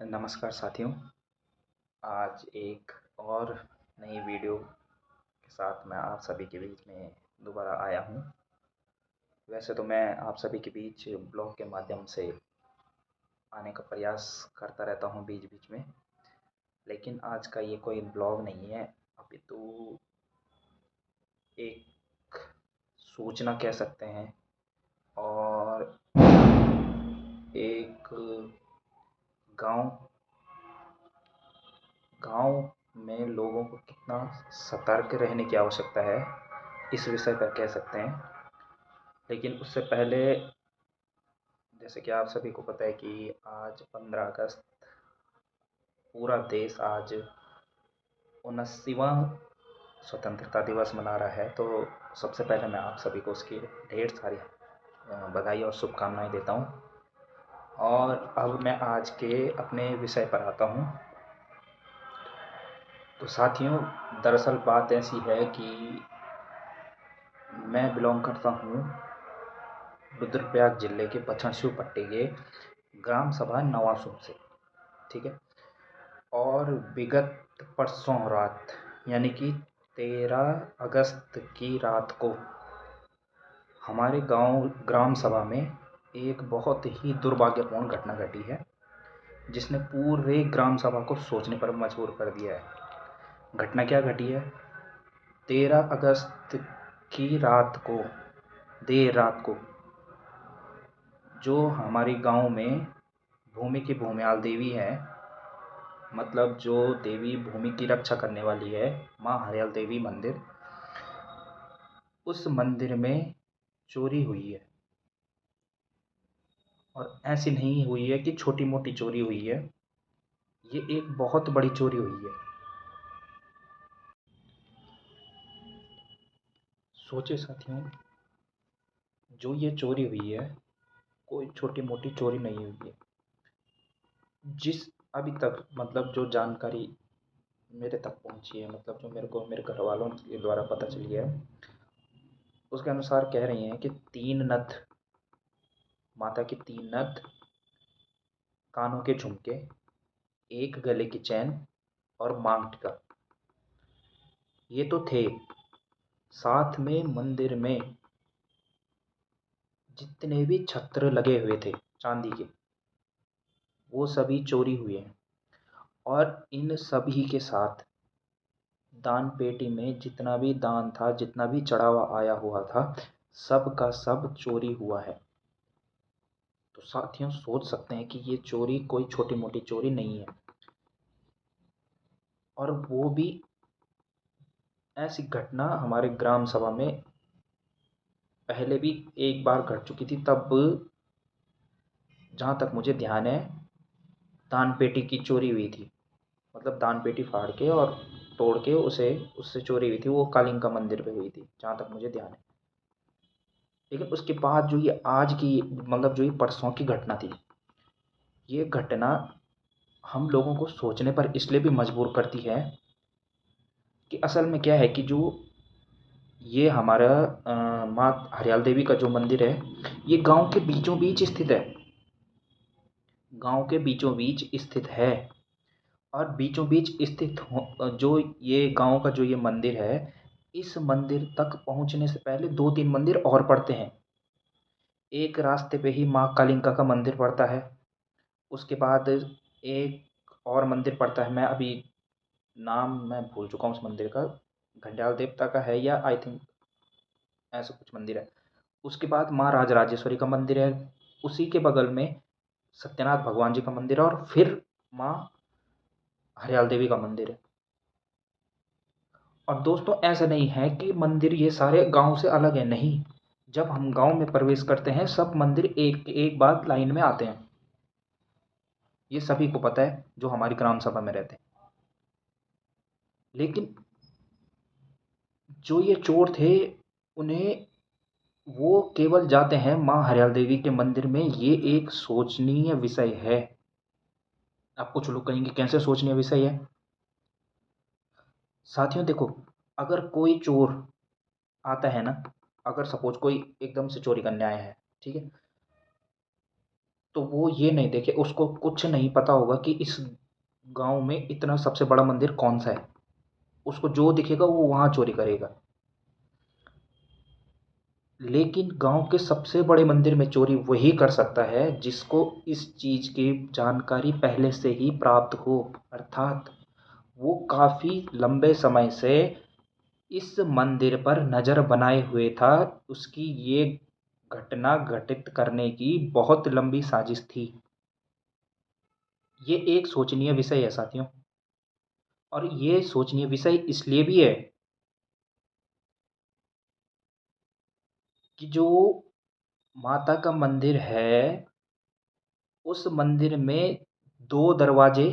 नमस्कार साथियों। आज एक और नई वीडियो के साथ मैं आप सभी के बीच में दोबारा आया हूँ। वैसे तो मैं आप सभी के बीच ब्लॉग के माध्यम से आने का प्रयास करता रहता हूँ बीच-बीच में, लेकिन आज का ये कोई ब्लॉग नहीं है, अपितु एक सूचना कह सकते हैं और एक गाँव गाँव में लोगों को कितना सतर्क रहने की आवश्यकता है, इस विषय पर कह सकते हैं। लेकिन उससे पहले जैसे कि आप सभी को पता है कि आज 15 अगस्त पूरा देश आज 79वां स्वतंत्रता दिवस मना रहा है। तो सबसे पहले मैं आप सभी को उसकी ढेर सारी बधाई और शुभकामनाएँ देता हूँ। और अब मैं आज के अपने विषय पर आता हूँ। तो साथियों, दरअसल बात ऐसी है कि मैं बिलॉन्ग करता हूँ रुद्रप्रयाग ज़िले के बछड़शिव पट्टी के ग्राम सभा नवासुर से, ठीक है। और विगत परसों रात यानी कि 13 अगस्त की रात को हमारे गांव ग्राम सभा में एक बहुत ही दुर्भाग्यपूर्ण घटना घटी है, जिसने पूरे ग्राम सभा को सोचने पर मजबूर कर दिया है। घटना क्या घटी है? 13 अगस्त की रात को, देर रात को, जो हमारे गांव में भूमि की भूमियाल देवी है, मतलब जो देवी भूमि की रक्षा करने वाली है, माँ हरियाल देवी मंदिर, उस मंदिर में चोरी हुई है। और ऐसी नहीं हुई है कि छोटी मोटी चोरी हुई है, ये एक बहुत बड़ी चोरी हुई है। सोचिए साथियों, जो ये चोरी हुई है कोई छोटी मोटी चोरी नहीं हुई है। जिस अभी तक मतलब जो जानकारी मेरे तक पहुंची है, मतलब जो मेरे को मेरे घर वालों के द्वारा पता चली है, उसके अनुसार कह रही हैं कि 3 नथ, माता की 3 नथ, कानों के झुमके, एक गले की चैन और मांग टीका, ये तो थे। साथ में मंदिर में जितने भी छत्र लगे हुए थे चांदी के, वो सभी चोरी हुए हैं। और इन सभी के साथ दान पेटी में जितना भी दान था, जितना भी चढ़ावा आया हुआ था, सब का सब चोरी हुआ है। तो साथियों, सोच सकते हैं कि ये चोरी कोई छोटी मोटी चोरी नहीं है। और वो भी ऐसी घटना हमारे ग्राम सभा में पहले भी एक बार घट चुकी थी। तब जहाँ तक मुझे ध्यान है, दान पेटी की चोरी हुई थी, मतलब दान पेटी फाड़ के और तोड़ के उसे उससे चोरी हुई थी। वो कालिंका मंदिर पे हुई थी, जहाँ तक मुझे ध्यान है। लेकिन उसके बाद जो ये आज की, मतलब जो ये परसों की घटना थी, ये घटना हम लोगों को सोचने पर इसलिए भी मजबूर करती है कि असल में क्या है कि जो ये हमारा माँ हरियाल देवी का जो मंदिर है, ये गांव के बीचों बीच स्थित है। गांव के बीचों बीच स्थित है। और बीचों बीच स्थित जो ये गांव का जो ये मंदिर है, इस मंदिर तक पहुंचने से पहले 2-3 मंदिर और पड़ते हैं। एक रास्ते पे ही माँ कालिंका का मंदिर पड़ता है। उसके बाद एक और मंदिर पड़ता है, मैं अभी नाम मैं भूल चुका हूँ उस मंदिर का, घंटाल देवता का है या आई थिंक ऐसा कुछ मंदिर है। उसके बाद माँ राजराजेश्वरी का मंदिर है, उसी के बगल में सत्यनाथ भगवान जी का मंदिर है, और फिर माँ हरियाल देवी का मंदिर है। और दोस्तों, ऐसा नहीं है कि मंदिर ये सारे गांव से अलग है, नहीं। जब हम गांव में प्रवेश करते हैं, सब मंदिर एक एक बाद लाइन में आते हैं। ये सभी को पता है जो हमारी ग्राम सभा में रहते हैं। लेकिन जो ये चोर थे, उन्हें वो केवल जाते हैं माँ हरियाल देवी के मंदिर में, ये एक सोचनीय विषय है। अब कुछ लोग कहेंगे कैसे सोचनीय विषय है? साथियों देखो, अगर कोई चोर आता है ना, अगर सपोज कोई एकदम से चोरी करने आया है, ठीक है, तो वो ये नहीं देखे, उसको कुछ नहीं पता होगा कि इस गांव में इतना सबसे बड़ा मंदिर कौन सा है। उसको जो दिखेगा वो वहां चोरी करेगा। लेकिन गांव के सबसे बड़े मंदिर में चोरी वही कर सकता है जिसको इस चीज की जानकारी पहले से ही प्राप्त हो, अर्थात वो काफी लंबे समय से इस मंदिर पर नजर बनाए हुए था। उसकी ये घटना घटित करने की बहुत लंबी साजिश थी। ये एक सोचनीय विषय है साथियों। और ये सोचनीय विषय इसलिए भी है कि जो माता का मंदिर है, उस मंदिर में दो दरवाजे,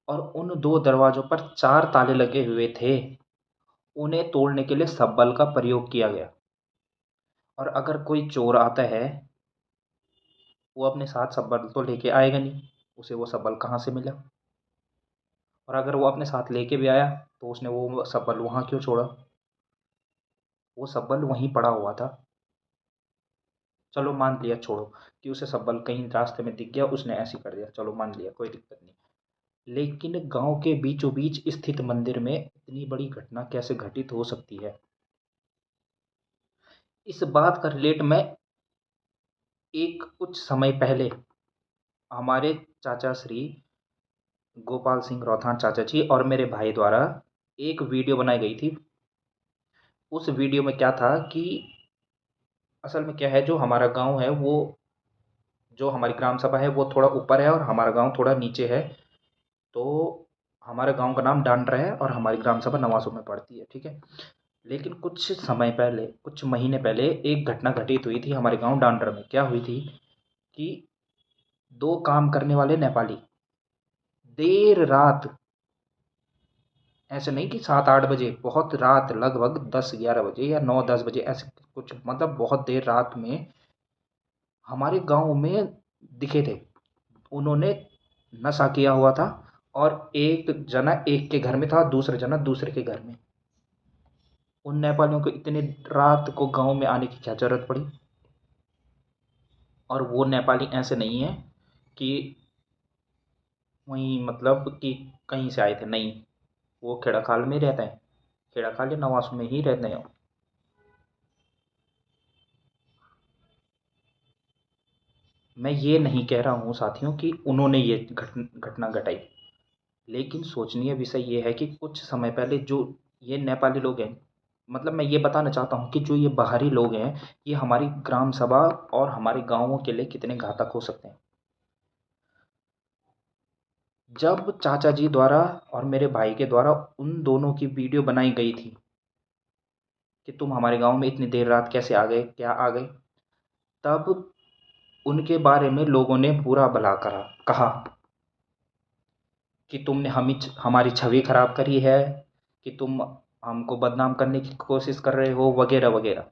और उन दो दरवाजों पर चार ताले लगे हुए थे। उन्हें तोड़ने के लिए सब्बल का प्रयोग किया गया। और अगर कोई चोर आता है, वो अपने साथ सब्बल तो लेके आएगा नहीं, उसे वो सब्बल कहाँ से मिला। और अगर वो अपने साथ लेके भी आया तो उसने वो सब्बल वहाँ क्यों छोड़ा। वो सब्बल वहीं पड़ा हुआ था। चलो मान लिया, छोड़ो कि उसे सब्बल कहीं रास्ते में दिख गया, उसने ऐसे कर दिया, चलो मान लिया, कोई दिक्कत नहीं। लेकिन गांव के बीचों बीच स्थित मंदिर में इतनी बड़ी घटना कैसे घटित हो सकती है। इस बात का रिलेट मैं एक कुछ समय पहले हमारे चाचा श्री गोपाल सिंह रौथान चाचा जी और मेरे भाई द्वारा एक वीडियो बनाई गई थी। उस वीडियो में क्या था कि असल में क्या है, जो हमारा गांव है वो, जो हमारी ग्राम सभा है वो थोड़ा ऊपर है और हमारा गांव थोड़ा नीचे है। तो हमारे गांव का नाम डांडर है और हमारी ग्राम सभा नवासों में पड़ती है, ठीक है। लेकिन कुछ समय पहले, कुछ महीने पहले एक घटना घटित हुई थी हमारे गांव डांडर में। क्या हुई थी कि दो काम करने वाले नेपाली देर रात, ऐसे नहीं कि 7-8 बजे, बहुत रात, लगभग 10-11 बजे या 9-10 बजे, ऐसे कुछ मतलब बहुत देर रात में हमारे गांव में दिखे थे। उन्होंने नशा किया हुआ था और एक जना एक के घर में था, दूसरा जना दूसरे के घर में। उन नेपालियों को इतने रात को गांव में आने की क्या जरूरत पड़ी। और वो नेपाली ऐसे नहीं है कि वहीं मतलब कि कहीं से आए थे, नहीं। वो खेड़ाखाल में रहते हैं, खेड़ाखाल या नवास में ही रहते हैं। मैं ये नहीं कह रहा हूँ साथियों कि उन्होंने ये घटना घटाई। लेकिन सोचनीय विषय ये है कि कुछ समय पहले जो ये नेपाली लोग हैं, मतलब मैं ये बताना चाहता हूँ कि जो ये बाहरी लोग हैं, ये हमारी ग्राम सभा और हमारे गांवों के लिए कितने घातक हो सकते हैं। जब चाचा जी द्वारा और मेरे भाई के द्वारा उन दोनों की वीडियो बनाई गई थी कि तुम हमारे गांव में इतनी देर रात कैसे आ गए, क्या आ गए, तब उनके बारे में लोगों ने बुरा भला कहा कि तुमने हमारी छवि खराब करी है, कि तुम हमको बदनाम करने की कोशिश कर रहे हो, वगैरह वगैरह।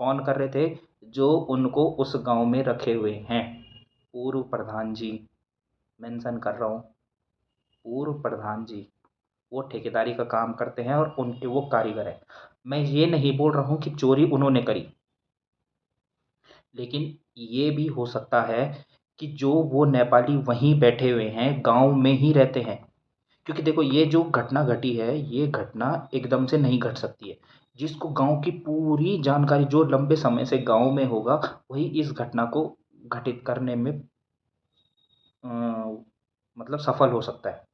कौन कर रहे थे? जो उनको उस गांव में रखे हुए हैं, पूर्व प्रधान जी, मेंशन कर रहा हूँ, पूर्व प्रधान जी। वो ठेकेदारी का काम करते हैं और उनके वो कारीगर हैं। मैं ये नहीं बोल रहा हूँ कि चोरी उन्होंने करी, लेकिन ये भी हो सकता है कि जो वो नेपाली वहीं बैठे हुए हैं, गांव में ही रहते हैं। क्योंकि देखो, ये जो घटना घटी है, ये घटना एकदम से नहीं घट सकती है। जिसको गांव की पूरी जानकारी, जो लंबे समय से गांव में होगा, वही इस घटना को घटित करने में अ, मतलब सफल हो सकता है।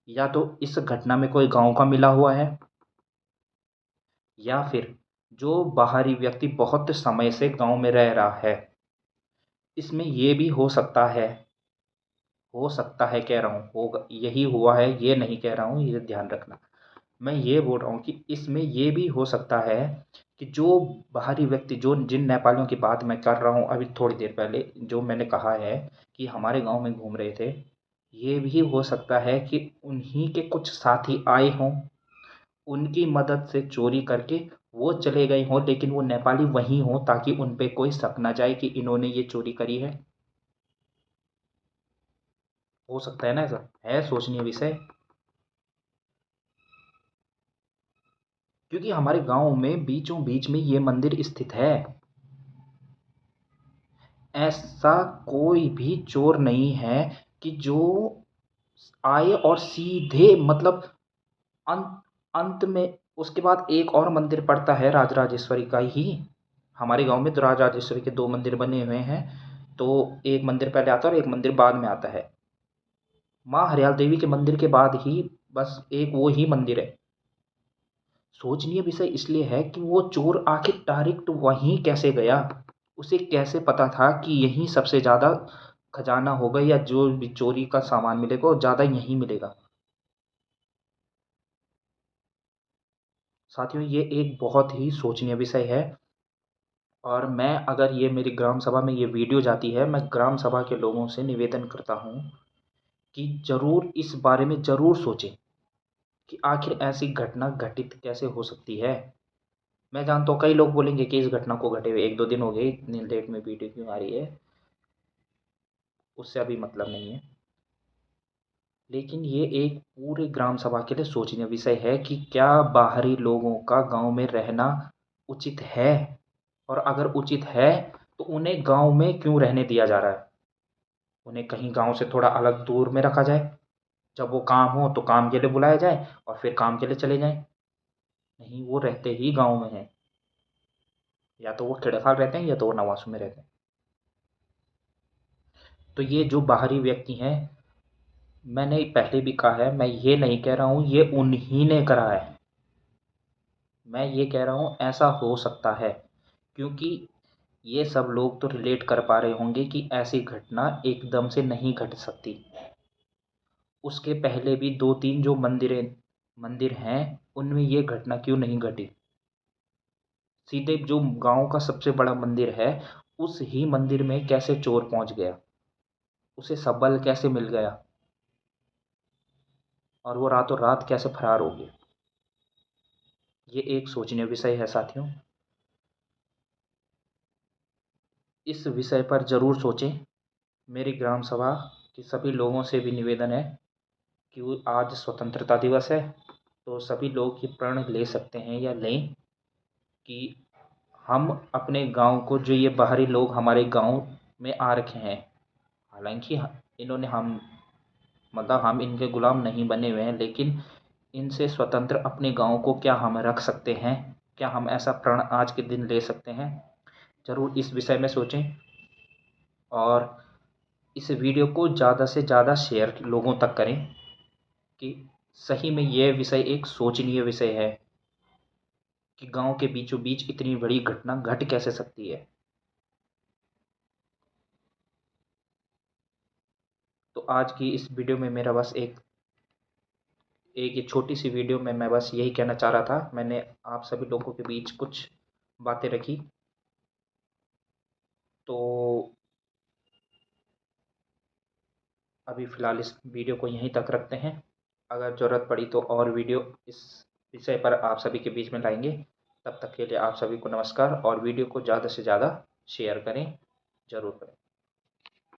या तो इस घटना में कोई गांव का मिला हुआ है, या फिर जो बाहरी व्यक्ति बहुत समय से गांव में रह रहा है। इसमें ये भी हो सकता है कह रहा हूँ, होगा, यही हुआ है, ये नहीं कह रहा हूँ, ये ध्यान रखना। मैं ये बोल रहा हूँ कि इसमें ये भी हो सकता है कि जो बाहरी व्यक्ति, जो जिन नेपालियों की बात मैं कर रहा हूँ अभी थोड़ी देर पहले, जो मैंने कहा है कि हमारे गांव में घूम रहे थे, ये भी हो सकता है कि उन्हीं के कुछ साथी आए हों, उनकी मदद से चोरी करके वो चले गए हों, लेकिन वो नेपाली वहीं हों ताकि उन पे कोई शक ना जाए कि इन्होंने ये चोरी करी है। हो सकता है ना, ऐसा है सोचनीय विषय। क्योंकि हमारे गांव में बीचों बीच में ये मंदिर स्थित है। ऐसा कोई भी चोर नहीं है कि जो आए और सीधे मतलब अंत अंत में उसके बाद एक और मंदिर पड़ता है राजराजेश्वरी का ही। हमारे गांव में तो राजराजेश्वरी के 2 मंदिर बने हुए हैं, तो एक मंदिर पहले आता है और एक मंदिर बाद में आता है। माँ हरियाल देवी के मंदिर के बाद ही बस एक वो ही मंदिर है। सोचनीय विषय इसलिए है कि वो चोर आखिर डायरेक्ट वहीं कैसे गया? उसे कैसे पता था कि यहीं सबसे ज़्यादा खजाना होगा या जो भी चोरी का सामान मिलेगा वो ज़्यादा यहीं मिलेगा? साथियों, ये एक बहुत ही सोचनीय विषय है। और मैं, अगर ये मेरी ग्राम सभा में ये वीडियो जाती है, मैं ग्राम सभा के लोगों से निवेदन करता हूँ कि ज़रूर इस बारे में ज़रूर सोचें कि आखिर ऐसी घटना घटित कैसे हो सकती है। मैं जानता हूँ कई लोग बोलेंगे कि इस घटना को घटे हुए 1-2 दिन हो गए, इतनी लेट में वीडियो क्यों आ रही है? उससे अभी मतलब नहीं है। लेकिन ये एक पूरे ग्राम सभा के लिए सोचनीय विषय है कि क्या बाहरी लोगों का गाँव में रहना उचित है? और अगर उचित है, तो उन्हें गाँव में क्यों रहने दिया जा रहा है? उन्हें कहीं गाँव से थोड़ा अलग दूर में रखा जाए। जब वो काम हो तो काम के लिए बुलाया जाए और फिर काम के लिए चले जाएँ। नहीं, वो रहते ही गाँव में हैं। या तो वो खेड़खाल रहते हैं या तो वो नवासों में रहते हैं। तो ये जो बाहरी व्यक्ति हैं, मैंने पहले भी कहा है, मैं ये नहीं कह रहा हूँ ये उन्हीं ने करा है। मैं ये कह रहा हूँ ऐसा हो सकता है, क्योंकि ये सब लोग तो रिलेट कर पा रहे होंगे कि ऐसी घटना एकदम से नहीं घट सकती। उसके पहले भी 2-3 जो मंदिर हैं, उनमें ये घटना क्यों नहीं घटी? सीधे जो गाँव का सबसे बड़ा मंदिर है, उस ही मंदिर में कैसे चोर पहुँच गया? उसे सबल कैसे मिल गया? और वो रातों रात कैसे फरार हो गया? ये एक सोचनीय विषय है साथियों। इस विषय पर ज़रूर सोचें। मेरी ग्राम सभा के सभी लोगों से भी निवेदन है कि वो, आज स्वतंत्रता दिवस है, तो सभी लोग ये प्रण ले सकते हैं या लें कि हम अपने गाँव को, जो ये बाहरी लोग हमारे गाँव में आ रखे हैं, हालाँकि इन्होंने हम इनके गुलाम नहीं बने हुए हैं, लेकिन इनसे स्वतंत्र अपने गाँव को क्या हम रख सकते हैं? क्या हम ऐसा प्रण आज के दिन ले सकते हैं? ज़रूर इस विषय में सोचें और इस वीडियो को ज़्यादा से ज़्यादा शेयर लोगों तक करें कि सही में यह विषय एक सोचनीय विषय है कि गाँव के बीचों बीच इतनी बड़ी घटना घट कैसे सकती है। तो आज की इस वीडियो में मेरा बस एक एक ये छोटी सी वीडियो में मैं बस यही कहना चाह रहा था। मैंने आप सभी लोगों के बीच कुछ बातें रखी। तो अभी फ़िलहाल इस वीडियो को यहीं तक रखते हैं। अगर ज़रूरत पड़ी तो और वीडियो इस विषय पर आप सभी के बीच में लाएँगे। तब तक के लिए आप सभी को नमस्कार, और वीडियो को ज़्यादा से ज़्यादा शेयर करें, ज़रूर करें।